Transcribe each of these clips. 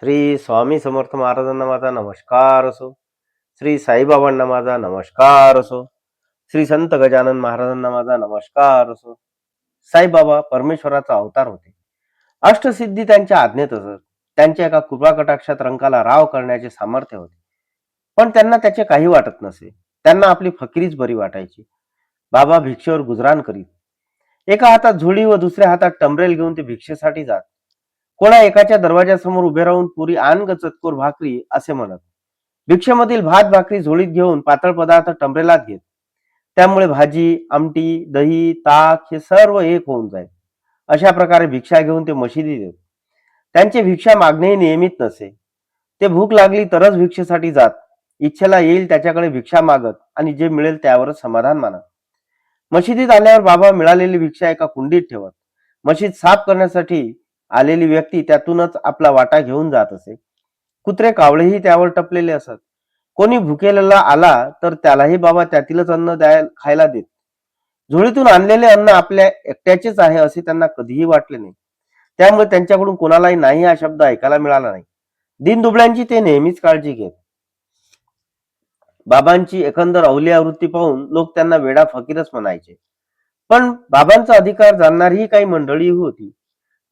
श्री स्वामी समर्थ महाराजांना माझा नमस्कार असो. श्री साईबाबांना माझा नमस्कार असो. श्री संत गजानन महाराजांना माझा नमस्कार असो. साईबाबा परमेश्वराचा अवतार होते. अष्टसिद्धी त्यांच्या आज्ञेत असत. त्यांच्या एका कृपा कटाक्षात रंकाला राव करण्याचे सामर्थ्य होते. पण त्यांना त्याचे काही वाटत नसे. त्यांना आपली फकिरीच बरी वाटायची. बाबा भिक्षेवर गुजराण करीत. एका हातात झोळी व दुसऱ्या हातात टमरेल घेऊन ते भिक्षेसाठी जात. कोणा एकाच्या दरवाजासमोर उभे राहून पुरी आण ग चतकोर भाकरी असे म्हणत. भिक्षेमधील भात भाकरी झोळीत घेऊन पातळ पदार्थ टमरेलात घेत. त्यामुळे भाजी, आमटी, दही, ताक हे सर्व एक होऊन जाईल. अशा प्रकारे भिक्षा घेऊन ते मशिदीत येत. त्यांचे भिक्षा मागणेही नियमित नसे. ते भूक लागली तरच भिक्षेसाठी जात. इच्छेला येईल त्याच्याकडे भिक्षा मागत आणि जे मिळेल त्यावरच समाधान मानत. मशिदीत आल्यावर बाबा मिळालेली भिक्षा एका कुंडीत ठेवत. मशीद साफ करण्यासाठी आलेली व्यक्ती त्यातूनच आपला वाटा घेऊन जात असे. कुत्रे कावळेही त्यावर टपलेले असत. कोणी भुकेलेला आला तर त्यालाही बाबा त्यातीलच अन्न खायला देत. झोळीतून आणलेले अन्न आपल्या एकट्याचेच आहे असे त्यांना कधीही वाटले नाही. त्यामुळे त्यांच्याकडून कोणालाही नाही हा शब्द ऐकायला मिळाला नाही. दीनदुबळ्यांची ते नेहमीच काळजी घेत. बाबांची एकंदर अवली आवृत्ती पाहून लोक त्यांना वेडा फकीरच म्हणायचे. पण बाबांचा अधिकार जाणणारी काही मंडळी होती.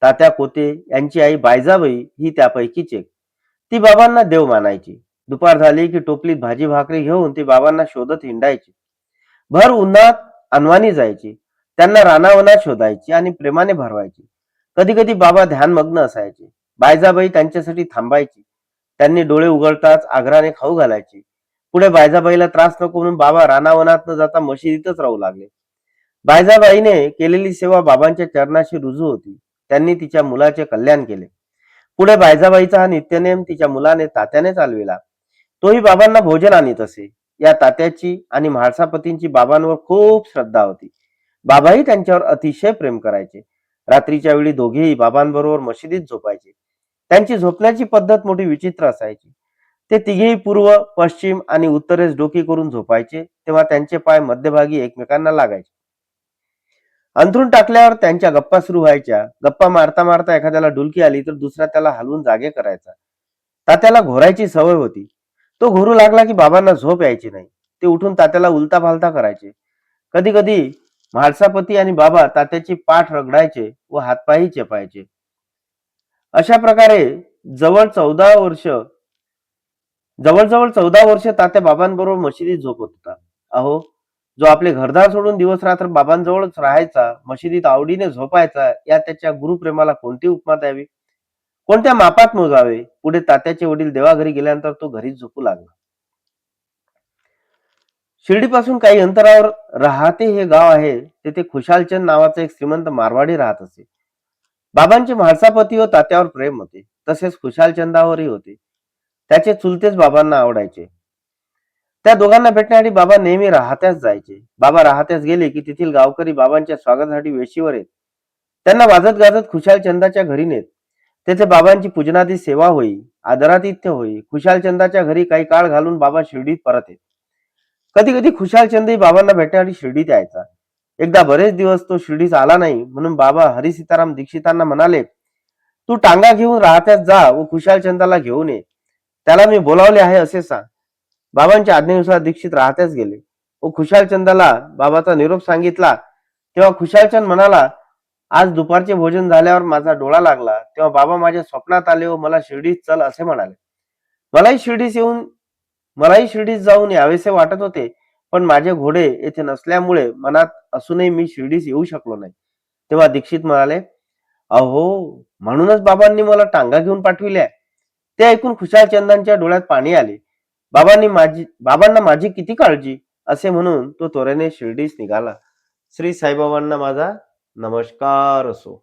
तात्या कोते यांची आई बायजाबाई ही त्यापैकीच एक. ती बाबांना देव मानायची. दुपार झाली की टोपलीत भाजी भाकरी घेऊन ती बाबांना शोधत हिंडायची. भर उन्हात अनवाणी जायची. त्यांना रानावनात शोधायची आणि प्रेमाने भरवायची. कधी कधी बाबा ध्यानमग्न असायचे. बायजाबाई त्यांच्यासाठी थांबायची. त्यांनी डोळे उघडताच आग्रहाने खाऊ घालायची. पुढे बायजाबाईला त्रास नको म्हणून बाबा रानावनात न जाता मशिदीतच राहू लागले. बायजाबाईने केलेली सेवा बाबांच्या चरणाशी रुजू होती. त्यांनी तिच्या मुलाचे कल्याण केले. पुढे बायजाबाईचा हा नित्यनेम तिच्या मुलाने तात्याने चालविला. तोही बाबांना भोजन आणीत असे. या तात्याची आणि म्हाळसापतींची बाबांवर खूप श्रद्धा होती. बाबाही त्यांच्यावर अतिशय प्रेम करायचे. रात्रीच्या वेळी दोघेही बाबांबरोबर मशिदीत झोपायचे. त्यांची झोपण्याची पद्धत मोठी विचित्र असायची. ते तिघेही पूर्व, पश्चिम आणि उत्तरेस डोकी करून झोपायचे. तेव्हा त्यांचे पाय मध्यभागी एकमेकांना लागायचे. अंथरूण टाकल्यावर त्यांच्या गप्पा सुरू व्हायच्या. गप्पा मारता मारता एखाद्याला डुलकी आली तर दुसरा त्याला हलवून जागे करायचा. तात्याला घोरायची सवय होती. तो घोरू लागला की बाबांना झोप यायची नाही. ते उठून तात्याला उलता फालता करायचे. कधी कधी म्हाळसापती आणि बाबा तात्याची पाठ रगडायचे व हातपायही चेपायचे. अशा प्रकारे जवळ 14 वर्ष जवळजवळ 14 वर्ष तात्या बाबांबरोबर मशिदीत झोपत होता. अहो, जो आपले घरदार सोडून दिवस रात्र बाबांजवळच राहायचा, मशिदीत आवडीने झोपायचा, या त्याच्या गुरुप्रेमाला कोणती उपमा द्यावी, कोणत्या मापात मोजावे. पुढे तात्याचे वडील देवाघरी गेल्यानंतर तो घरीच झोपू लागला. शिर्डीपासून काही अंतरावर राहते हे गाव आहे. तेथे खुशालचंद नावाचा एक श्रीमंत मारवाडी राहत असे. बाबांचे म्हाळसापती व तात्यावर प्रेम होते. तसेच खुशालचंदावरही होते. त्याचे चुलतेच बाबांना आवडायचे. त्या दोघांना भेटण्यासाठी बाबा नेहमी राहत्यास जायचे. बाबा राहत्यास गेले की तेथील गावकरी बाबांच्या स्वागतासाठी वेशीवर येत. त्यांना वाजत गाजत खुशालचंदाच्या घरी नेत. तेथे बाबांची पूजनादी सेवा होई, आदरातिथ्य होई. खुशालचंदाच्या घरी काही काळ घालून बाबा शिर्डीत परत येत. कधी कधी खुशालचंदही बाबांना भेटण्यासाठी शिर्डीत यायचा. एकदा बरेच दिवस तो शिर्डीस आला नाही म्हणून बाबा हरी सीताराम दीक्षितांना म्हणाले, तू टांगा घेऊन राहत्यास जा व खुशालचंदाला घेऊन ये. त्याला मी बोलावले आहे असे सांग. बाबांच्या आज्ञेनुसार दीक्षित राहत्यास गेले व खुशालचंदाला बाबाचा निरोप सांगितला. तेव्हा खुशालचंद म्हणाला, आज दुपारचे भोजन झाल्यावर माझा डोळा लागला तेव्हा बाबा माझ्या स्वप्नात आले व मला शिर्डीत चल असे म्हणाले. मलाही शिर्डीस येऊन मलाही शिर्डीत जाऊन यावेसे वाटत होते, पण माझे घोडे येथे नसल्यामुळे मनात असूनही मी शिर्डीस येऊ शकलो नाही. तेव्हा दीक्षित म्हणाले, अहो, म्हणूनच बाबांनी मला टांगा घेऊन पाठविल्या. ते ऐकून खुशालचंदांच्या डोळ्यात पाणी आले. बाबांना माझी किती काळजी, असे म्हणून तो त्वरेने शिर्डीस निघाला. श्री साईबाबांना माझा नमस्कार असो.